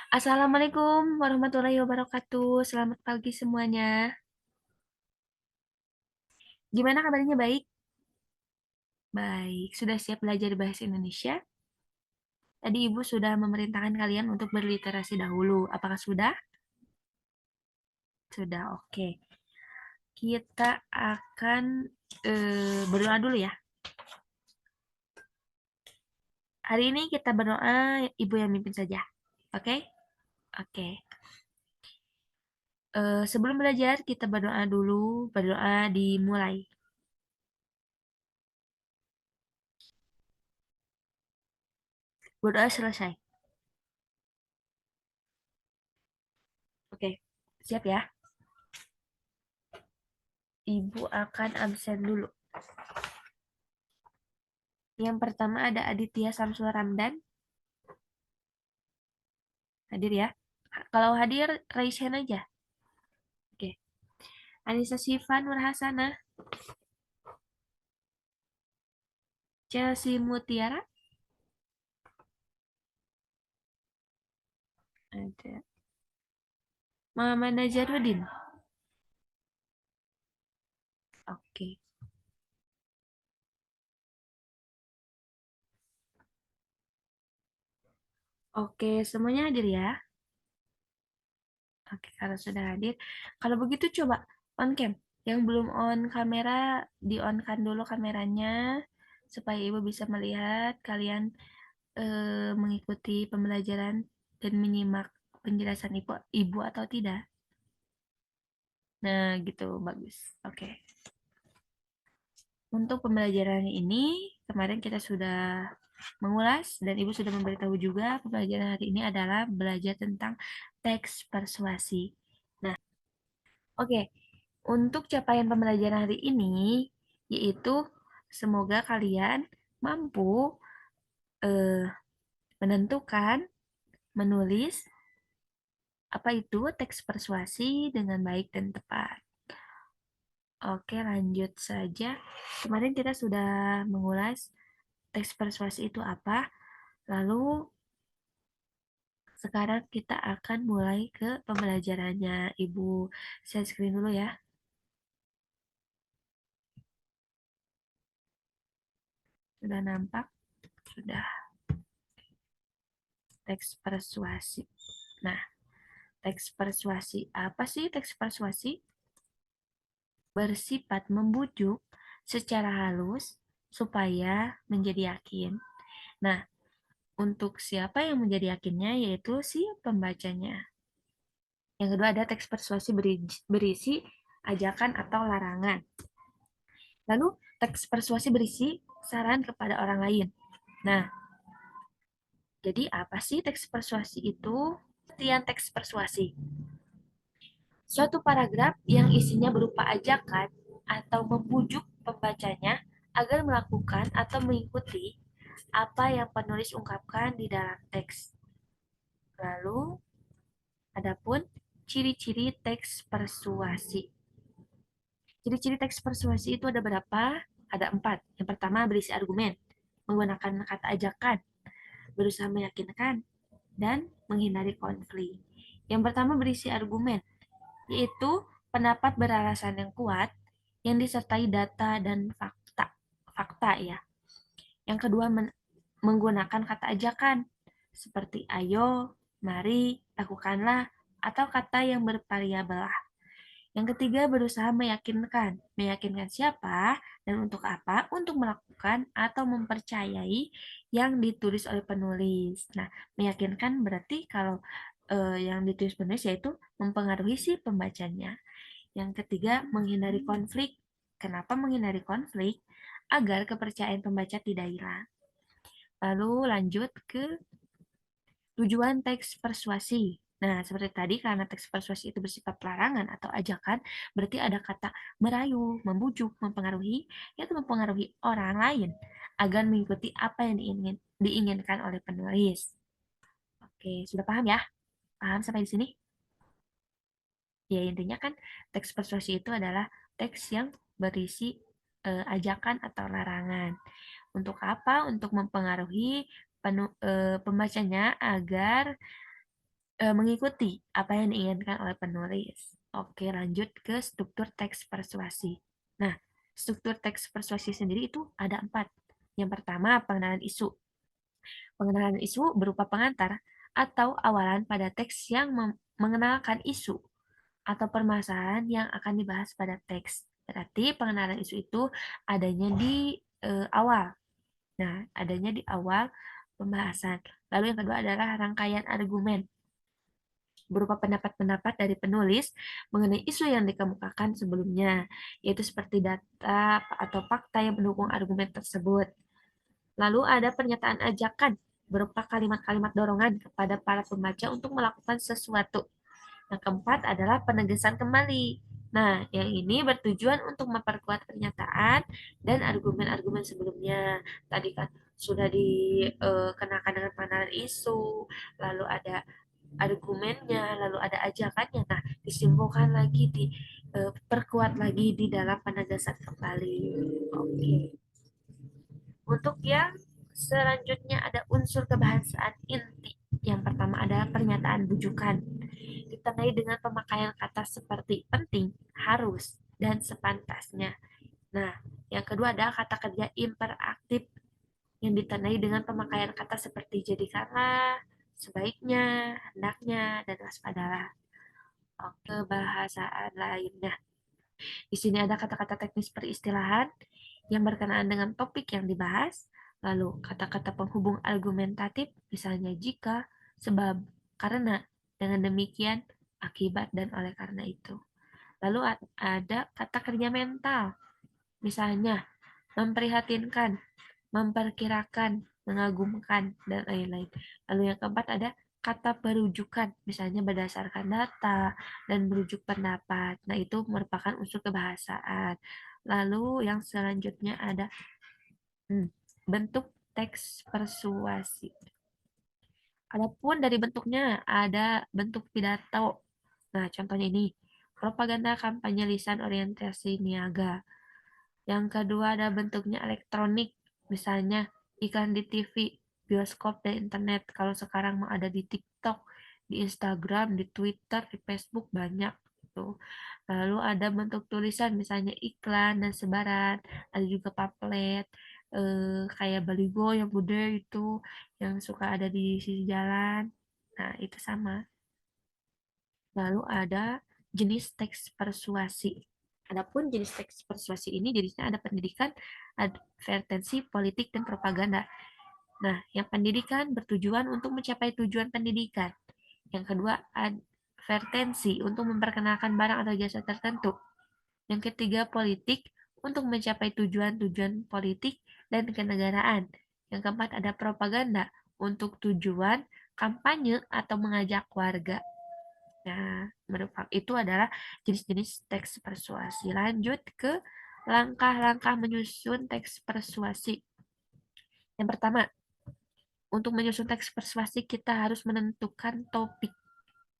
Assalamualaikum warahmatullahi wabarakatuh. Selamat pagi semuanya. Gimana kabarnya? Baik? Baik. Sudah siap belajar bahasa Indonesia? Tadi Ibu sudah memerintahkan kalian untuk berliterasi dahulu. Apakah sudah? Sudah, oke. Kita akan berdoa dulu ya. Hari ini kita berdoa, Ibu yang mimpin saja. Oke? Oke. Sebelum belajar, kita berdoa dulu. Berdoa dimulai. Berdoa selesai. Oke. Siap ya? Ibu akan absen dulu. Yang pertama ada Aditya Samsul Ramdan. Hadir ya. Kalau hadir, raise hand aja. Oke. Anissa Siva Nurhasana. Chelsea Mutiara. Ada. Muhammad Najaruddin. Oke. Oke, semuanya hadir ya. Oke, kalau sudah hadir. Kalau begitu coba on cam. Yang belum on kamera, di-on-kan dulu kameranya supaya Ibu bisa melihat kalian mengikuti pembelajaran dan menyimak penjelasan Ibu atau tidak. Nah, gitu bagus. Oke. Untuk pembelajaran ini, kemarin kita sudah mengulas dan Ibu sudah memberitahu juga pembelajaran hari ini adalah belajar tentang teks persuasi. Nah, oke. Untuk capaian pembelajaran hari ini, yaitu semoga kalian mampu eh, menentukan, menulis apa itu teks persuasi dengan baik dan tepat. Oke, lanjut saja. Kemarin kita sudah mengulas teks persuasi itu apa. Lalu sekarang kita akan mulai ke pembelajarannya. Ibu share screen dulu ya. Sudah nampak? Sudah. Teks persuasi. Nah, teks persuasi. Apa sih teks persuasi? Bersifat membujuk secara halus supaya menjadi yakin. Nah, untuk siapa yang menjadi yakinnya yaitu si pembacanya. Yang kedua ada teks persuasi berisi ajakan atau larangan. Lalu teks persuasi berisi saran kepada orang lain. Nah, jadi apa sih teks persuasi itu? Artian teks persuasi. Suatu paragraf yang isinya berupa ajakan atau membujuk pembacanya agar melakukan atau mengikuti apa yang penulis ungkapkan di dalam teks. Lalu, adapun ciri-ciri teks persuasi. Ciri-ciri teks persuasi itu ada berapa? Ada 4. Yang pertama berisi argumen, menggunakan kata ajakan, berusaha meyakinkan, dan menghindari konflik. Yang pertama berisi argumen, yaitu pendapat beralasan yang kuat yang disertai data dan fakta. Fakta ya. Yang kedua menggunakan kata ajakan seperti ayo, mari, lakukanlah, atau kata yang bervariabel. Yang ketiga, berusaha meyakinkan. Meyakinkan siapa dan untuk apa? Untuk melakukan atau mempercayai yang ditulis oleh penulis. Nah, meyakinkan berarti kalau yang ditulis penulis yaitu mempengaruhi si pembacanya. Yang ketiga, menghindari konflik. Kenapa menghindari konflik? Agar kepercayaan pembaca tidak hilang. Lalu lanjut ke tujuan teks persuasi. Nah, seperti tadi, karena teks persuasi itu bersifat larangan atau ajakan, berarti ada kata merayu, membujuk, mempengaruhi, yaitu mempengaruhi orang lain agar mengikuti apa yang diinginkan oleh penulis. Oke, sudah paham ya? Paham sampai di sini? Ya, intinya kan teks persuasi itu adalah teks yang berisi ajakan atau larangan. Untuk apa? Untuk mempengaruhi pembacanya agar mengikuti apa yang diinginkan oleh penulis. Oke, lanjut ke struktur teks persuasi. Nah, struktur teks persuasi sendiri itu ada 4. Yang pertama, pengenalan isu. Pengenalan isu berupa pengantar atau awalan pada teks yang mengenalkan isu atau permasalahan yang akan dibahas pada teks. Berarti pengenalan isu itu adanya di awal. Nah, adanya di awal pembahasan. Lalu yang kedua adalah rangkaian argumen berupa pendapat-pendapat dari penulis mengenai isu yang dikemukakan sebelumnya, yaitu seperti data atau fakta yang mendukung argumen tersebut. Lalu ada pernyataan ajakan berupa kalimat-kalimat dorongan kepada para pembaca untuk melakukan sesuatu. Yang keempat adalah penegasan kembali. Nah, yang ini bertujuan untuk memperkuat pernyataan dan argumen-argumen sebelumnya. Tadi kan sudah dikenakan dengan pengenalan isu, lalu ada argumennya, lalu ada ajakannya. Nah, disimpulkan lagi, diperkuat lagi di dalam penegasan kembali. Oke. Untuk yang selanjutnya ada unsur kebahasaan inti. Yang pertama adalah pernyataan bujukan. Ditandai dengan pemakaian kata seperti penting, harus, dan sepantasnya. Nah, yang kedua adalah kata kerja imperaktif yang ditandai dengan pemakaian kata seperti jadikanlah, sebaiknya, hendaknya, dan waspadalah. Oke, bahasaan lainnya. Di sini ada kata-kata teknis peristilahan yang berkenaan dengan topik yang dibahas, lalu kata-kata penghubung argumentatif, misalnya jika, sebab, karena, dengan demikian, akibat, dan oleh karena itu. Lalu ada kata kerja mental, misalnya memprihatinkan, memperkirakan, mengagumkan, dan lain-lain. Lalu yang keempat ada kata perujukan, misalnya berdasarkan data dan merujuk pendapat. Nah, itu merupakan unsur kebahasaan. Lalu yang selanjutnya ada bentuk teks persuasi. Adapun dari bentuknya ada bentuk pidato. Nah, contohnya ini, propaganda kampanye lisan orientasi niaga. Yang kedua ada bentuknya elektronik, misalnya iklan di TV, bioskop, dan internet. Kalau sekarang mau ada di TikTok, di Instagram, di Twitter, di Facebook banyak tuh. Lalu ada bentuk tulisan, misalnya iklan dan sebaran. Ada juga pamflet, kayak baligo yang gede itu, yang suka ada di sisi jalan. Nah, itu sama. Lalu ada jenis teks persuasi. Adapun jenis teks persuasi ini jenisnya ada pendidikan, advertensi, politik, dan propaganda. Nah, yang pendidikan bertujuan untuk mencapai tujuan pendidikan. Yang kedua, advertensi untuk memperkenalkan barang atau jasa tertentu. Yang ketiga, politik untuk mencapai tujuan-tujuan politik dan kenegaraan. Yang keempat, ada propaganda untuk tujuan kampanye atau mengajak warga. Nah, itu adalah jenis-jenis teks persuasi. Lanjut ke langkah-langkah menyusun teks persuasi. Yang pertama, untuk menyusun teks persuasi kita harus menentukan topik.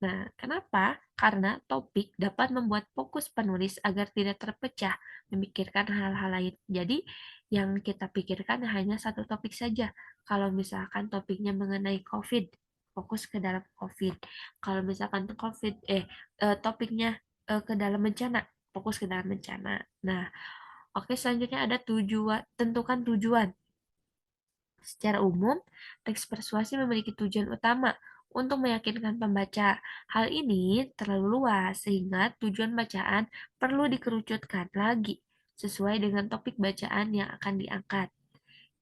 Nah, kenapa? Karena topik dapat membuat fokus penulis agar tidak terpecah memikirkan hal-hal lain. Jadi, yang kita pikirkan hanya satu topik saja. Kalau misalkan topiknya mengenai COVID, fokus ke dalam COVID. Kalau misalkan topiknya ke dalam bencana, fokus ke dalam bencana. Nah, oke, selanjutnya ada tujuan, tentukan tujuan. Secara umum, teks persuasi memiliki tujuan utama untuk meyakinkan pembaca. Hal ini terlalu luas sehingga tujuan bacaan perlu dikerucutkan lagi sesuai dengan topik bacaan yang akan diangkat.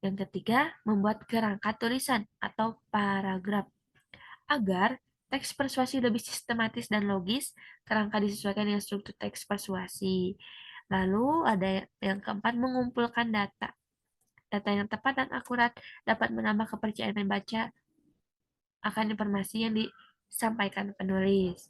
Yang ketiga, membuat kerangka tulisan atau paragraf. Agar teks persuasi lebih sistematis dan logis, kerangka disesuaikan dengan struktur teks persuasi. Lalu ada yang keempat, mengumpulkan data. Data yang tepat dan akurat dapat menambah kepercayaan membaca akan informasi yang disampaikan penulis.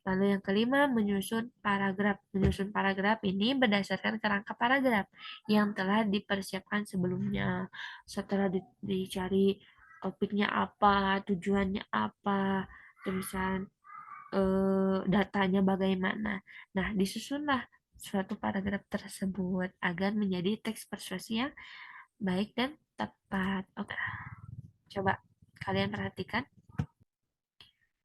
Lalu yang kelima, menyusun paragraf. Menyusun paragraf ini berdasarkan kerangka paragraf yang telah dipersiapkan sebelumnya. Setelah dicari topiknya apa, tujuannya apa, tulisan datanya bagaimana. Nah, disusunlah suatu paragraf tersebut agar menjadi teks persuasi yang baik dan tepat. Oke, coba kalian perhatikan.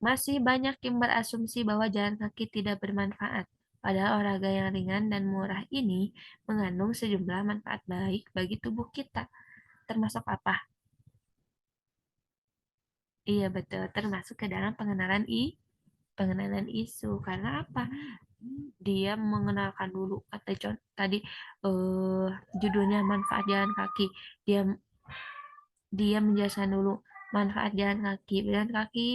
Masih banyak yang berasumsi bahwa jalan kaki tidak bermanfaat. Padahal olahraga yang ringan dan murah ini mengandung sejumlah manfaat baik bagi tubuh kita. Termasuk apa? Iya betul, termasuk ke dalam pengenalan isu. Karena apa? Dia mengenalkan dulu kata tadi eh, judulnya manfaat jalan kaki. Dia dia menjelaskan dulu manfaat jalan kaki. Jalan kaki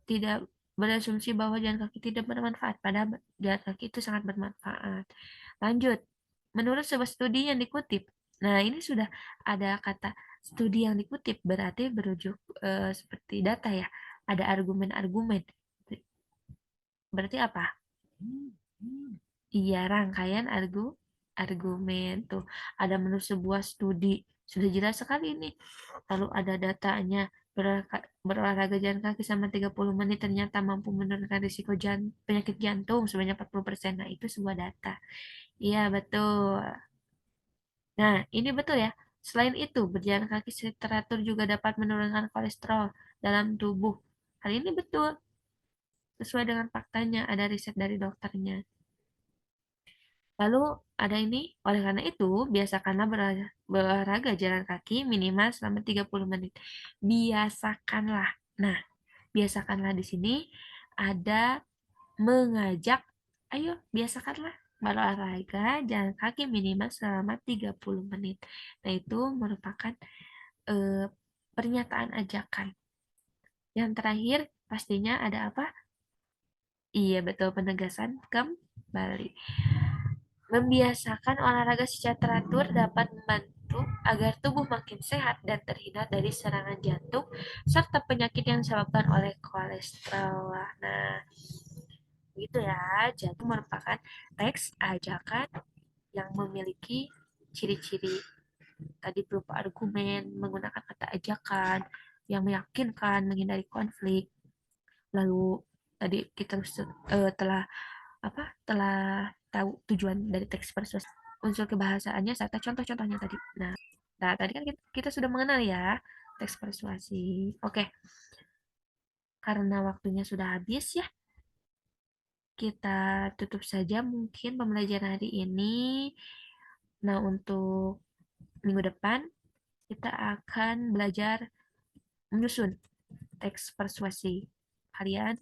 tidak berasumsi bahwa jalan kaki tidak bermanfaat, padahal jalan kaki itu sangat bermanfaat. Lanjut, menurut sebuah studi yang dikutip, nah ini sudah ada kata studi yang dikutip, berarti berujuk seperti data ya, ada argumen-argumen. Berarti apa? Iya, rangkaian argumen tuh. Ada menurut sebuah studi. Sudah jelas sekali ini. Lalu ada datanya. Berolahraga jalan kaki selama 30 menit ternyata mampu menurunkan risiko penyakit jantung sebanyak 40%. Nah, itu sebuah data. Iya, betul. Nah, ini betul ya. Selain itu, berjalan kaki secara teratur juga dapat menurunkan kolesterol dalam tubuh. Hal ini betul. Sesuai dengan faktanya, ada riset dari dokternya. Lalu ada ini, oleh karena itu, biasakanlah berolahraga jalan kaki minimal selama 30 menit. Biasakanlah. Nah, biasakanlah di sini ada mengajak, ayo biasakanlah berolahraga jalan kaki minimal selama 30 menit. Nah, itu merupakan eh, pernyataan ajakan. Yang terakhir, pastinya ada apa? Iya, betul, penegasan kembali. Membiasakan olahraga secara teratur dapat membantu agar tubuh makin sehat dan terhindar dari serangan jantung serta penyakit yang disebabkan oleh kolesterol. Nah, gitu ya. Jadi merupakan teks ajakan yang memiliki ciri-ciri tadi berupa argumen, menggunakan kata ajakan yang meyakinkan, menghindari konflik. Lalu tadi kita telah telah tahu tujuan dari teks persuasi, unsur kebahasaannya serta contoh-contohnya tadi. Nah, tadi kan kita sudah mengenal ya teks persuasi. Oke, karena waktunya sudah habis ya, kita tutup saja mungkin pembelajaran hari ini. Nah, untuk minggu depan kita akan belajar menyusun teks persuasi. Kalian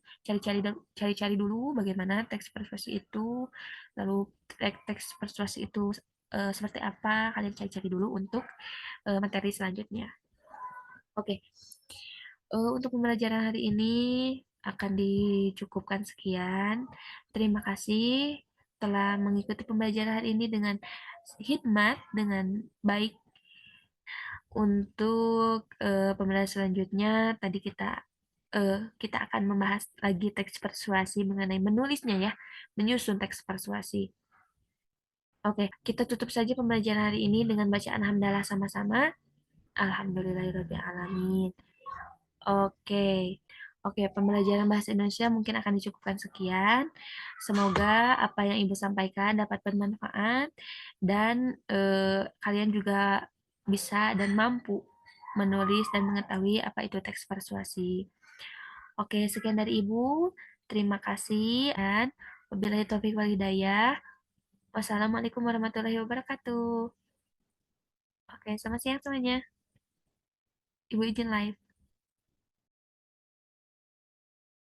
cari-cari dulu bagaimana teks persuasi itu, lalu teks persuasi itu seperti apa, kalian cari-cari dulu untuk materi selanjutnya. Oke, untuk pembelajaran hari ini akan dicukupkan sekian. Terima kasih telah mengikuti pembelajaran hari ini dengan hikmat, dengan baik. Untuk pembelajaran selanjutnya, tadi kita akan membahas lagi teks persuasi mengenai menulisnya ya, menyusun teks persuasi. Oke, kita tutup saja pembelajaran hari ini dengan bacaan hamdalah sama-sama. Alhamdulillahirrahmanirrahim. Oke, oke, pembelajaran bahasa Indonesia mungkin akan dicukupkan sekian. Semoga apa yang Ibu sampaikan dapat bermanfaat dan kalian juga bisa dan mampu menulis dan mengetahui apa itu teks persuasi. Oke, sekian dari Ibu. Terima kasih dan wabillahi taufiq wal hidayah. Wassalamualaikum warahmatullahi wabarakatuh. Oke, selamat siang semuanya. Ibu izin live.